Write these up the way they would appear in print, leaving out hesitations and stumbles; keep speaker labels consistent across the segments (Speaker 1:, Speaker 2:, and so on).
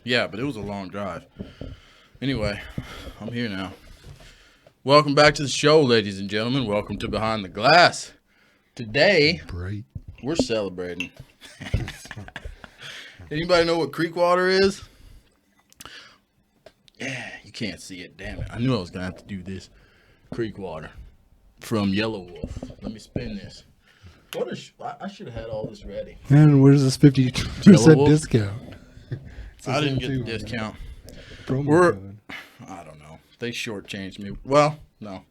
Speaker 1: Yeah, but it was a long drive. Anyway, I'm here now. Welcome back to the show, ladies and gentlemen. Welcome to Behind the Glass. Today, we're celebrating. Anybody know what creek water is? Yeah, you can't see it. Damn it. I knew I was going to have to do this. Creek water from Yellow Wolf. Let me spin this. I should have had all this ready.
Speaker 2: And where's this 50% discount?
Speaker 1: I didn't get the discount. I don't know. They shortchanged me. Well, no.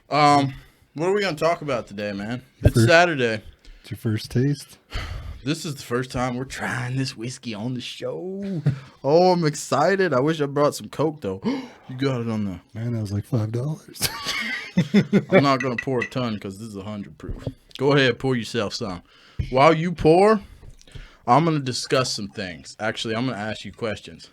Speaker 1: What are we going to talk about today, man? It's Saturday.
Speaker 2: It's your first taste?
Speaker 1: This is the first time we're trying this whiskey on the show. Oh, I'm excited. I wish I brought some Coke, though. You got it on the...
Speaker 2: Man, that was like $5.
Speaker 1: I'm not going to pour a ton because this is 100 proof. Go ahead, pour yourself some. While you pour, I'm going to discuss some things. Actually, I'm going to ask you questions.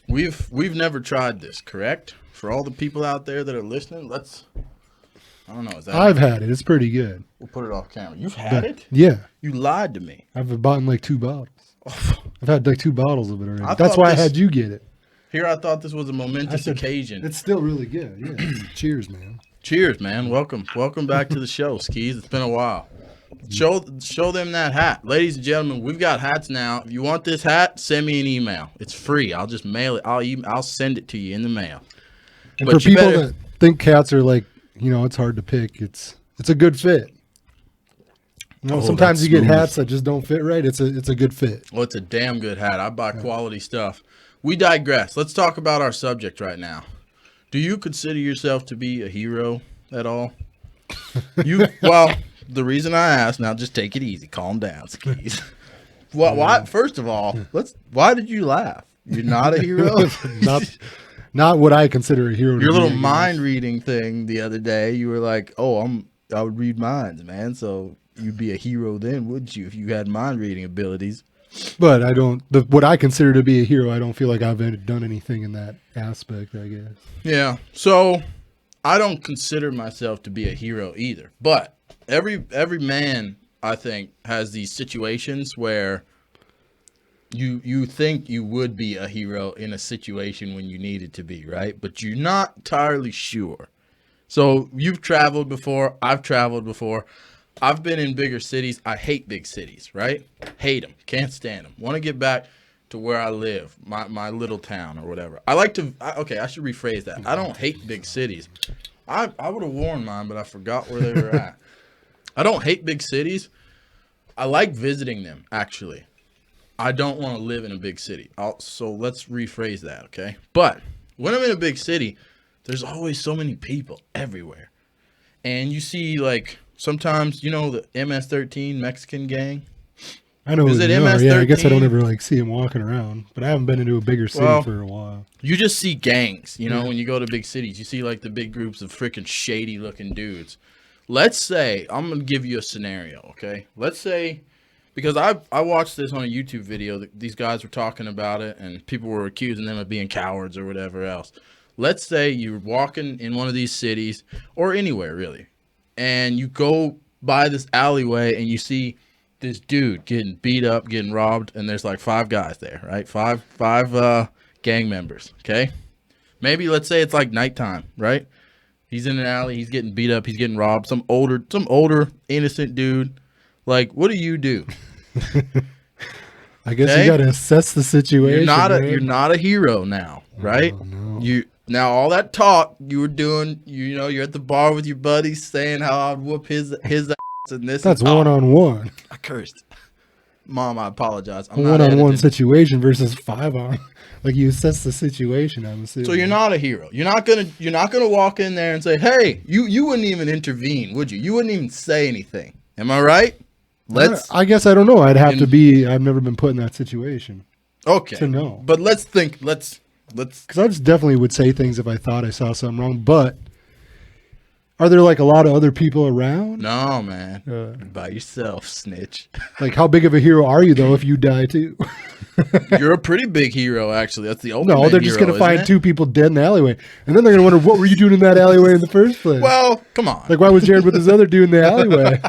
Speaker 1: We've never tried this, correct? For all the people out there that are listening, I don't know.
Speaker 2: I've had it. It's pretty good.
Speaker 1: We'll put it off camera. You've had it?
Speaker 2: Yeah.
Speaker 1: You lied to me.
Speaker 2: I've bought like 2 bottles. I've had like 2 bottles of it already. That's why I had you get it.
Speaker 1: Here, I thought this was a momentous occasion.
Speaker 2: It's still really good. Yeah. Cheers, man.
Speaker 1: Cheers, man. Welcome back to the show, Skis. It's been a while. Show them that hat. Ladies and gentlemen, we've got hats now. If you want this hat, send me an email. It's free. I'll just mail it. I'll send it to you in the mail.
Speaker 2: And but for people that think hats are like, it's hard to pick, it's a good fit. Sometimes you get hats that just don't fit right. It's a good fit.
Speaker 1: Well, it's a damn good hat. I buy quality stuff. We digress. Let's talk about our subject right now. Do you consider yourself to be a hero at all? Well, the reason I asked, now just take it easy. Calm down, Skis. Why? First of all, why did you laugh? You're not a hero?
Speaker 2: Not what I consider a hero.
Speaker 1: Your little mind reading thing the other day, you were like, I would read minds, man. So you'd be a hero then, wouldn't you, if you had mind reading abilities?
Speaker 2: But I don't. What I consider to be a hero, I don't feel like I've done anything in that aspect, I guess.
Speaker 1: Yeah. So I don't consider myself to be a hero either. But every man, I think, has these situations where you think you would be a hero in a situation when you needed to be, right? But you're not entirely sure. So you've traveled before. I've traveled before. I've been in bigger cities. I hate big cities, right? Hate them. Can't stand them. Want to get back to where I live, my little town or whatever. I should rephrase that. I don't hate big cities. I would have worn mine, but I forgot where they were at. I don't hate big cities. I like visiting them, actually. I don't want to live in a big city. So let's rephrase that, okay? But when I'm in a big city, there's always so many people everywhere. And you see, like, sometimes, the MS-13 Mexican gang?
Speaker 2: I know.
Speaker 1: Is it MS-13?
Speaker 2: Yeah, I guess I don't ever, see them walking around. But I haven't been into a bigger city for a while.
Speaker 1: You just see gangs, when you go to big cities. You see, like, the big groups of freaking shady-looking dudes. Let's say, I'm going to give you a scenario, okay? Let's say, because I watched this on a YouTube video. These guys were talking about it, and people were accusing them of being cowards or whatever else. Let's say you're walking in one of these cities, or anywhere, really, and you go by this alleyway, and you see this dude getting beat up, getting robbed, and there's like 5 guys there, right? Five gang members, okay? Maybe let's say it's like nighttime, right? He's in an alley, he's getting beat up, he's getting robbed. Some older innocent dude. Like, what do you do?
Speaker 2: I guess you got to assess the situation.
Speaker 1: You're not a hero now, right?
Speaker 2: No.
Speaker 1: Now all that talk you were doing, you're at the bar with your buddies saying how I'd whoop his ass and this.
Speaker 2: That's one-on-one.
Speaker 1: I cursed. Mom, I apologize.
Speaker 2: I'm not one-on-one situation versus 5 on. Like, you assess the situation, I'm assuming.
Speaker 1: So you're not a hero. You're not gonna walk in there and say, "Hey," you wouldn't even intervene, would you? You wouldn't even say anything. Am I right?
Speaker 2: I guess I don't know. I'd have to be. I've never been put in that situation.
Speaker 1: Okay.
Speaker 2: To know.
Speaker 1: But let's think. Let's.
Speaker 2: Because I just definitely would say things if I thought I saw something wrong. But are there like a lot of other people around?
Speaker 1: No, man. You're by yourself, snitch.
Speaker 2: Like, how big of a hero are you though if you die too?
Speaker 1: You're a pretty big hero, actually. That's the ultimate.
Speaker 2: No, they're just going to find 2 people dead in the alleyway, and then they're going to wonder, what were you doing in that alleyway in the first place?
Speaker 1: Well, come on.
Speaker 2: Like, why was Jared with this other dude in the alleyway?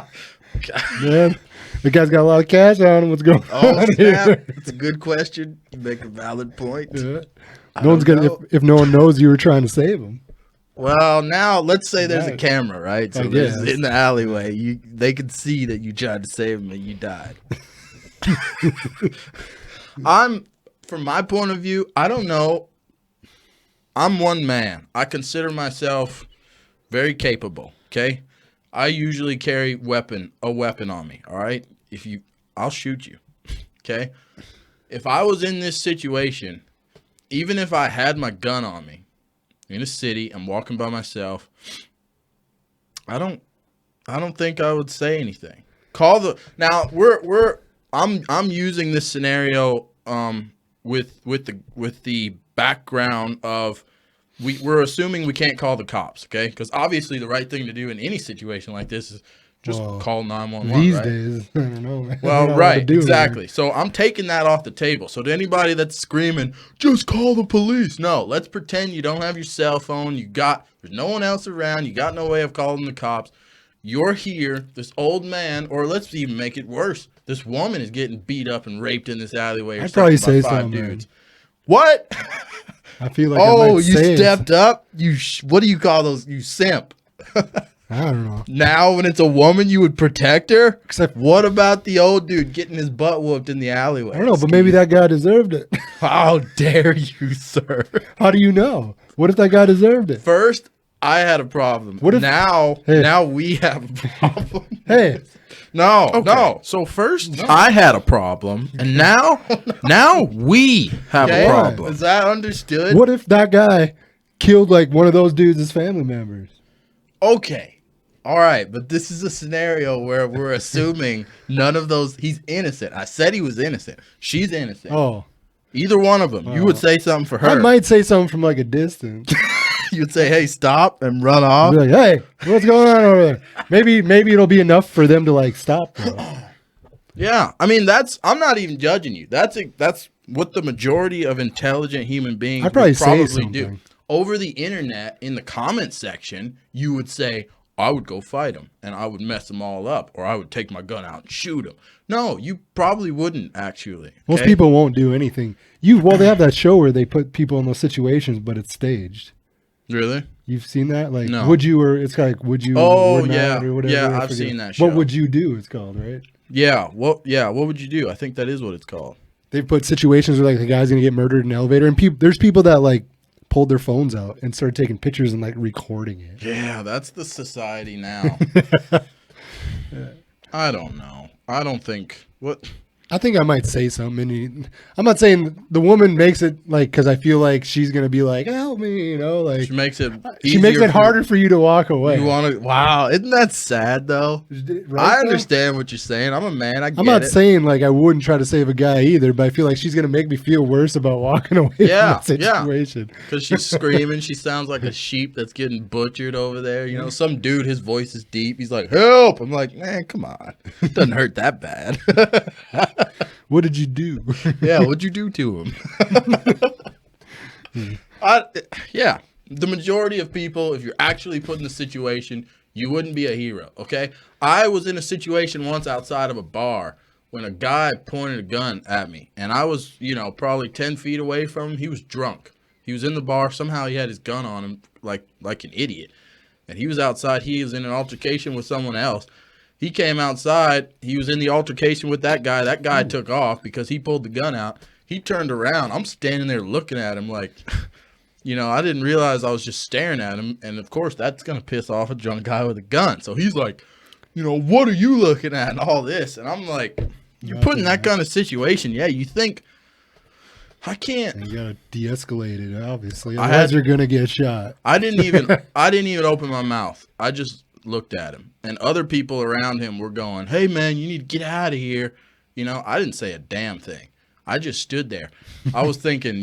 Speaker 2: Man, The guy's got a lot of cash on him. What's going
Speaker 1: Oh,
Speaker 2: on
Speaker 1: snap.
Speaker 2: here?
Speaker 1: That's a good question. You make a valid point.
Speaker 2: Yeah.
Speaker 1: I
Speaker 2: No one's
Speaker 1: don't
Speaker 2: gonna
Speaker 1: know.
Speaker 2: if no one knows you were trying to save him.
Speaker 1: Well, now let's say there's a
Speaker 2: Right.
Speaker 1: camera, right? So
Speaker 2: I
Speaker 1: there's
Speaker 2: guess.
Speaker 1: in the alleyway, they could see that you tried to save him and you died. From my point of view, I don't know. I'm one man. I consider myself very capable. Okay, I usually carry a weapon on me. All right, I'll shoot you. Okay, if I was in this situation, even if I had my gun on me, in a city, I'm walking by myself. I don't think I would say anything. I'm using this scenario with the background of we're assuming we can't call the cops, okay? Because obviously the right thing to do in any situation like this is just call 911.
Speaker 2: These
Speaker 1: right?
Speaker 2: days, I don't know. Man.
Speaker 1: Well, right, exactly. So I'm taking that off the table. So to anybody that's screaming, just call the police. No, let's pretend you don't have your cell phone. There's no one else around. You got no way of calling the cops. You're here. This old man, or let's even make it worse. This woman is getting beat up and raped in this alleyway.
Speaker 2: I'd probably say
Speaker 1: by 5
Speaker 2: something.
Speaker 1: dudes. What?
Speaker 2: I feel like I might
Speaker 1: you
Speaker 2: say
Speaker 1: stepped up. What do you call those? You simp.
Speaker 2: I don't know.
Speaker 1: Now, when it's a woman, you would protect her?
Speaker 2: Except,
Speaker 1: What about the old dude getting his butt whooped in the alleyway?
Speaker 2: I don't know, but maybe that guy deserved it.
Speaker 1: How dare you, sir?
Speaker 2: How do you know? What if that guy deserved it?
Speaker 1: First, I had a problem.
Speaker 2: What if-
Speaker 1: now we have a problem.
Speaker 2: Hey,
Speaker 1: No. So first, I had a problem, and now we have
Speaker 2: Okay.
Speaker 1: a problem. Is that understood?
Speaker 2: what if that guy killed like one of those dudes' family members?
Speaker 1: Okay. All right, but this is a scenario where we're assuming none of those. He's innocent. I said he was innocent. She's innocent.
Speaker 2: Oh,
Speaker 1: Either one of them. You would say something for her.
Speaker 2: I might say something from like a distance.
Speaker 1: You'd say, "Hey, stop," and run off.
Speaker 2: Be like, hey, what's going on over there? Maybe it'll be enough for them to like stop. Though.
Speaker 1: Yeah, I mean I'm not even judging you. That's what the majority of intelligent human beings
Speaker 2: I'd probably
Speaker 1: would
Speaker 2: say
Speaker 1: probably
Speaker 2: something.
Speaker 1: do. Over the internet, in the comment section, you would say, I would go fight him and I would mess them all up, or I would take my gun out and shoot him. No, you probably wouldn't actually.
Speaker 2: Most
Speaker 1: okay?
Speaker 2: people won't do anything. They have that show where they put people in those situations, but it's staged.
Speaker 1: Really?
Speaker 2: You've seen that? Like,
Speaker 1: No.
Speaker 2: would you, or it's like, would you?
Speaker 1: Oh,
Speaker 2: would not,
Speaker 1: yeah.
Speaker 2: or whatever.
Speaker 1: Yeah,
Speaker 2: I
Speaker 1: I've
Speaker 2: forget.
Speaker 1: seen that show.
Speaker 2: What would you do? It's called, right?
Speaker 1: Yeah. What would you do? I think that is what it's called.
Speaker 2: They put situations where like the guy's gonna get murdered in an elevator, and there's people that like pulled their phones out and started taking pictures and like recording it.
Speaker 1: Yeah, that's the society now. I don't know. I don't think what.
Speaker 2: I think I might say something. And I'm not saying the woman makes it like because I feel like she's gonna be like, help me, you know, like
Speaker 1: She makes it.
Speaker 2: she makes it harder for you to walk away.
Speaker 1: You want to? Wow, isn't that sad though?
Speaker 2: Right,
Speaker 1: I
Speaker 2: though?
Speaker 1: understand what you're saying. I'm a man. I get
Speaker 2: I'm not
Speaker 1: it.
Speaker 2: saying like I wouldn't try to save a guy either, but I feel like she's gonna make me feel worse about walking away
Speaker 1: Yeah,
Speaker 2: from the situation.
Speaker 1: Because she's screaming. She sounds like a sheep that's getting butchered over there. You know, some dude, his voice is deep. He's like, help. I'm like, man, come on. It doesn't hurt that bad.
Speaker 2: What did you do?
Speaker 1: Yeah, what'd you do to him? Yeah, the majority of people, if you're actually put in the situation, you wouldn't be a hero, okay? I was in a situation once outside of a bar when a guy pointed a gun at me, and I was, probably 10 feet away from him. He was drunk. He was in the bar. Somehow he had his gun on him like an idiot, and he was outside. He was in an altercation with someone else. He came outside. He was in the altercation with that guy. That guy took off because he pulled the gun out. He turned around. I'm standing there looking at him like, I didn't realize I was just staring at him. And, of course, that's going to piss off a drunk guy with a gun. So he's like, what are you looking at and all this? And I'm like, you're put in that kind of situation. Yeah, you think, I can't.
Speaker 2: You gotta de-escalate it, obviously.
Speaker 1: I
Speaker 2: Otherwise,
Speaker 1: had-
Speaker 2: you're gonna get shot.
Speaker 1: I didn't even open my mouth. I just looked at him, and other people around him were going, hey man, you need to get out of here. I didn't say a damn thing. I just stood there. I was thinking,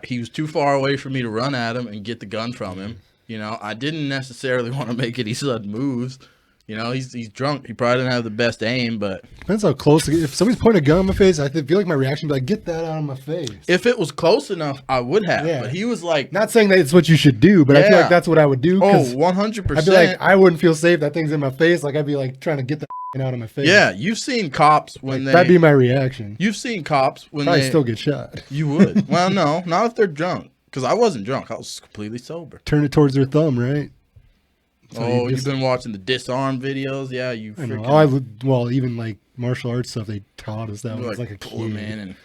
Speaker 1: he was too far away for me to run at him and get the gun from him. I didn't necessarily want to make any sudden moves. You know, he's drunk. He probably didn't have the best aim, but
Speaker 2: Depends how close. If somebody's pointing a gun in my face, I feel like my reaction would be like, get that out of my face.
Speaker 1: if it was close enough, I would have.
Speaker 2: Yeah.
Speaker 1: But he was like,
Speaker 2: Not saying that it's what you should do, but I feel
Speaker 1: Yeah.
Speaker 2: like that's what I would do.
Speaker 1: oh,
Speaker 2: 'Cause
Speaker 1: 100%.
Speaker 2: I'd be like, I wouldn't feel safe. That thing's in my face. Like, I'd be like trying to get the out of my face.
Speaker 1: yeah, you've seen cops when
Speaker 2: That'd be my reaction.
Speaker 1: You've seen cops when
Speaker 2: Probably
Speaker 1: they
Speaker 2: still get shot.
Speaker 1: You would. Well, no, not if they're drunk. Because I wasn't drunk. I was completely sober.
Speaker 2: Turn it towards their thumb, right? So
Speaker 1: You've been watching the disarm videos? Yeah, you
Speaker 2: I know.
Speaker 1: freaking...
Speaker 2: Well, even like martial arts stuff, they taught us that
Speaker 1: you,
Speaker 2: when I was like a
Speaker 1: pull 'em
Speaker 2: kid.
Speaker 1: in and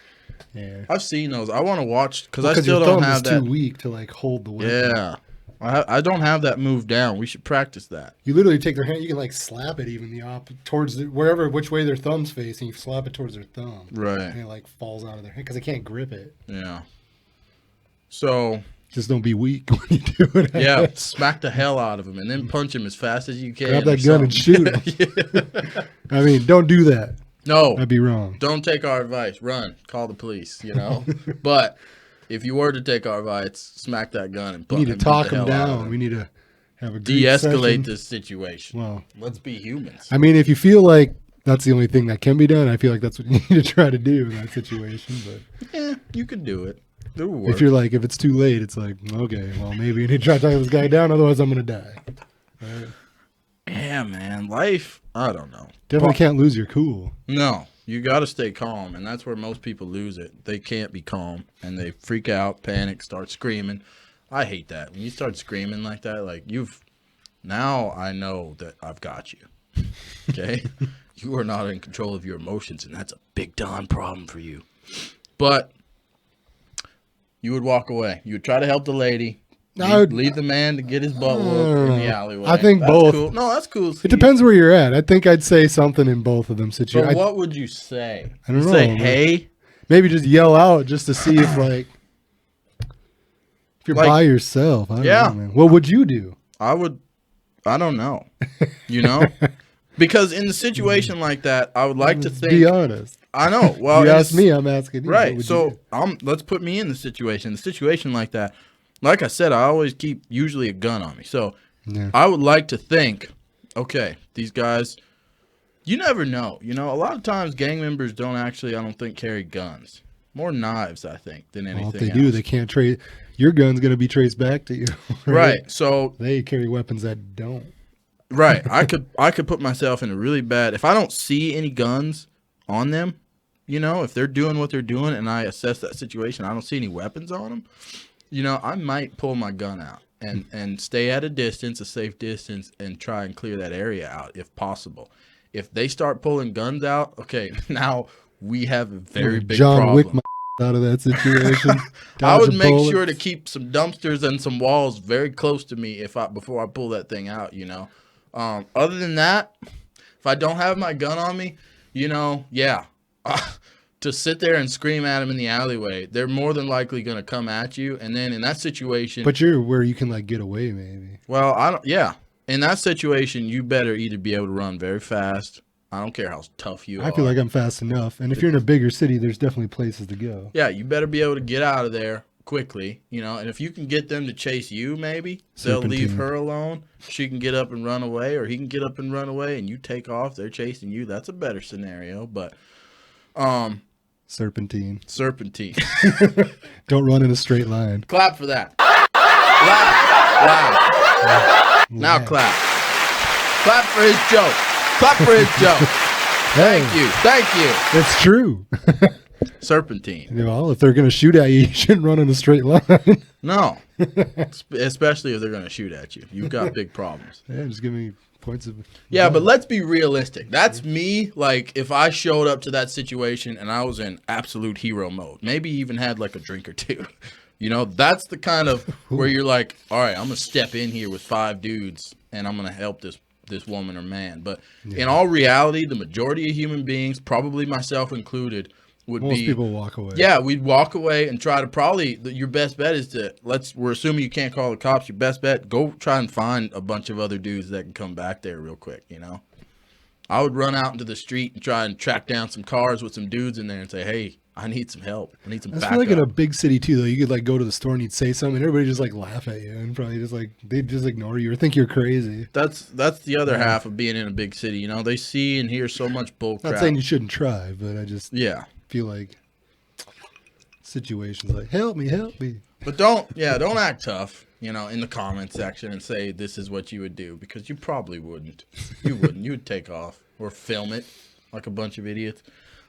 Speaker 2: Yeah.
Speaker 1: I've seen those. I want to watch because I
Speaker 2: Because
Speaker 1: still
Speaker 2: your
Speaker 1: don't
Speaker 2: thumb
Speaker 1: have
Speaker 2: is
Speaker 1: that.
Speaker 2: too weak to like hold the weapon.
Speaker 1: Yeah, I don't have that move down. We should practice that.
Speaker 2: You literally take their hand. You can like slap it even towards which way their thumb's facing. You slap it towards their thumb,
Speaker 1: Right.
Speaker 2: and it like falls out of their hand because they can't grip it.
Speaker 1: Yeah. So
Speaker 2: Just don't be weak when you do it.
Speaker 1: yeah, smack the hell out of him and then punch him as fast as you can.
Speaker 2: Grab
Speaker 1: or
Speaker 2: that gun and
Speaker 1: something.
Speaker 2: shoot him. I mean, don't do that.
Speaker 1: No,
Speaker 2: That'd be wrong.
Speaker 1: don't take our advice. Run. Call the police, you know. But if you were to take our advice, smack that gun and
Speaker 2: We need to
Speaker 1: beat
Speaker 2: talk
Speaker 1: the
Speaker 2: them
Speaker 1: hell out of
Speaker 2: down.
Speaker 1: him.
Speaker 2: We need to have a
Speaker 1: De-escalate this situation.
Speaker 2: Well,
Speaker 1: Let's be humans.
Speaker 2: I mean, if you feel like that's the only thing that can be done, I feel like that's what you need to try to do in that situation. But
Speaker 1: Yeah, you could do it. It would work.
Speaker 2: if you're like, if it's too late, it's like, okay, well, maybe you need to try to talk this guy down, otherwise I'm going to die. Right?
Speaker 1: Yeah, man. Life, I don't know.
Speaker 2: Definitely can't lose your cool.
Speaker 1: No, you got to stay calm, and that's where most people lose it. They can't be calm, and they freak out, panic, start screaming. I hate that. When you start screaming like that, like now I know that I've got you. Okay? You are not in control of your emotions, and that's a big time problem for you. But you would walk away. You would try to help the lady. Leave the man to get his butt whooped in the alleyway.
Speaker 2: I think
Speaker 1: That's
Speaker 2: both.
Speaker 1: Cool. No, that's cool.
Speaker 2: It depends where you're at. I think I'd say something in both of them
Speaker 1: But
Speaker 2: situations.
Speaker 1: what would you say?
Speaker 2: I don't know,
Speaker 1: Say,
Speaker 2: man.
Speaker 1: hey.
Speaker 2: Maybe just yell out just to see if if you're
Speaker 1: Like,
Speaker 2: by yourself. I don't
Speaker 1: yeah.
Speaker 2: know, man. What would you do?
Speaker 1: I don't know. You know? Because in the situation like that, I would like to think.
Speaker 2: Be honest.
Speaker 1: I know. Well,
Speaker 2: You
Speaker 1: in
Speaker 2: asked me, I'm asking you. What
Speaker 1: Right.
Speaker 2: would you
Speaker 1: So
Speaker 2: do?
Speaker 1: let's put me in the situation. The situation like that, like I said, I always keep usually a gun on me. So
Speaker 2: Yeah.
Speaker 1: I would like to think, okay, these guys, you never know. You know, a lot of times gang members don't actually, I don't think, carry guns. More knives, I think, than anything
Speaker 2: Well, if they
Speaker 1: else.
Speaker 2: do, they can't trace. Your gun's going to be traced back to you.
Speaker 1: Right. So
Speaker 2: They carry weapons that don't.
Speaker 1: right, I could put myself in a really bad, if I don't see any guns on them, you know, if they're doing what they're doing and I assess that situation, I don't see any weapons on them, you know, I might pull my gun out and stay at a distance, a safe distance, and try and clear that area out if possible. If they start pulling guns out, okay, now we have a very big
Speaker 2: John
Speaker 1: problem.
Speaker 2: Wick my out of that situation.
Speaker 1: I would
Speaker 2: Dodging
Speaker 1: make
Speaker 2: bullets.
Speaker 1: sure to keep some dumpsters and some walls very close to me before I pull that thing out, you know. Other than that, if I don't have my gun on me, you know, yeah, to sit there and scream at them in the alleyway, they're more than likely going to come at you. And then in that situation,
Speaker 2: But you're where you can like get away, maybe.
Speaker 1: well, in that situation, you better either be able to run very fast. I don't care how tough you are.
Speaker 2: I feel like I'm fast enough. And if you're in a bigger city, there's definitely places to go.
Speaker 1: Yeah, you better be able to get out of there quickly, you know, and if you can get them to chase you, maybe they'll leave her alone. She can get up and run away, or he can get up and run away, and you take off. They're chasing you. That's a better scenario, but
Speaker 2: Serpentine. Don't run in a straight line.
Speaker 1: Clap for that. Loud. Now clap. Clap for his joke. Clap for his joke.
Speaker 2: Hey,
Speaker 1: Thank you.
Speaker 2: it's true.
Speaker 1: Serpentine.
Speaker 2: Well, if they're going to shoot at you, you shouldn't run in a straight line.
Speaker 1: No. Especially if they're going to shoot at you. You've got big problems.
Speaker 2: Yeah, just give me points of.
Speaker 1: Yeah, but let's be realistic. That's me, like, if I showed up to that situation and I was in absolute hero mode, maybe even had, like, a drink or two. You know, that's the kind of where you're like, all right, I'm going to step in here with 5 dudes and I'm going to help this woman or man. But in all reality, the majority of human beings, probably myself included,
Speaker 2: Most people walk away.
Speaker 1: Yeah, we'd walk away and try to your best bet is we're assuming you can't call the cops. Your best bet, go try and find a bunch of other dudes that can come back there real quick, you know? I would run out into the street and try and track down some cars with some dudes in there and say, hey, I need some help. I need some
Speaker 2: I just
Speaker 1: backup.
Speaker 2: feel like in a big city too, though, you could like go to the store and you'd say something, and everybody just like laugh at you and probably just like they'd just ignore you or think you're crazy.
Speaker 1: That's the other half of being in a big city. You know, they see and hear so much bull crap.
Speaker 2: Not saying you shouldn't try, but I just feel like situations like help me.
Speaker 1: But don't act tough, you know, in the comment section and say this is what you would do, because you probably wouldn't. You wouldn't. You would take off or film it like a bunch of idiots.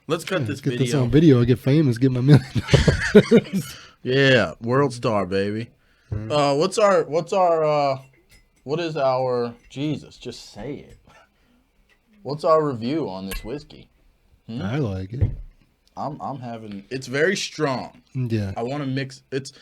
Speaker 1: Let's cut this
Speaker 2: get
Speaker 1: video.
Speaker 2: this on video. I get famous. Get my $1 million.
Speaker 1: Yeah, world star, baby. What is our Jesus? Just say it. What's our review on this whiskey?
Speaker 2: I like it.
Speaker 1: I'm having. It's very strong.
Speaker 2: Yeah.
Speaker 1: I want to mix. It's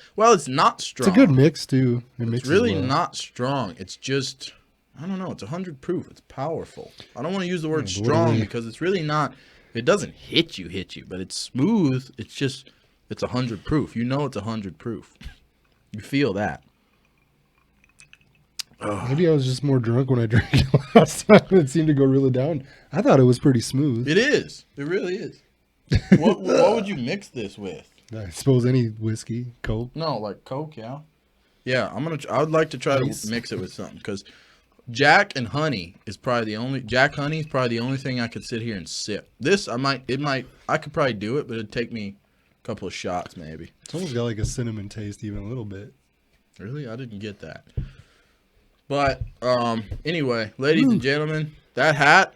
Speaker 1: not strong.
Speaker 2: It's a good mix too.
Speaker 1: It's really not strong. It's just, I don't know. It's 100 proof. It's powerful. I don't want to use the word strong because it's really not. It doesn't hit you, but it's smooth. It's just, it's 100 proof. You know, it's 100 proof. You feel that.
Speaker 2: Maybe I was just more drunk when I drank it last time. It seemed to go really down. I thought it was pretty smooth.
Speaker 1: It is. It really is. What would you mix this with?
Speaker 2: I suppose any whiskey, Coke.
Speaker 1: No, like Coke, yeah. Yeah, I would like to try to mix it with something, because Jack Honey is probably the only thing I could sit here and sip. This I could probably do it, but it'd take me a couple of shots maybe.
Speaker 2: It's almost got like a cinnamon taste, even a little bit.
Speaker 1: Really? I didn't get that. But anyway, ladies and gentlemen, that hat,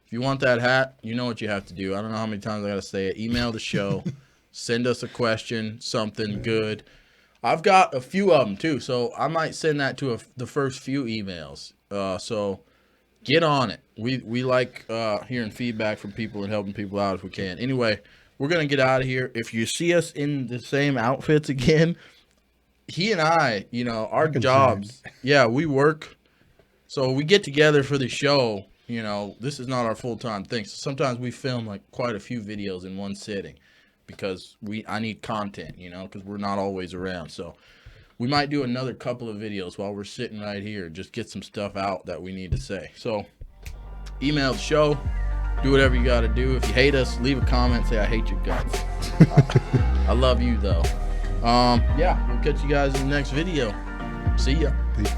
Speaker 1: if you want that hat, you know what you have to do. I don't know how many times I got to say it. Email the show. Send us a question, something good. I've got a few of them too, so I might send that to the first few emails. So get on it. We like hearing feedback from people and helping people out if we can. Anyway, we're going to get out of here. If you see us in the same outfits again, he and I, you know, our jobs, we work. So we get together for the show. You know, this is not our full-time thing. So sometimes we film like quite a few videos in one sitting because I need content, you know, because we're not always around. So we might do another couple of videos while we're sitting right here. Just get some stuff out that we need to say. So email the show. Do whatever you got to do. If you hate us, leave a comment. Say, I hate your guts. I love you, though. We'll catch you guys in the next video. See ya.
Speaker 2: Peace.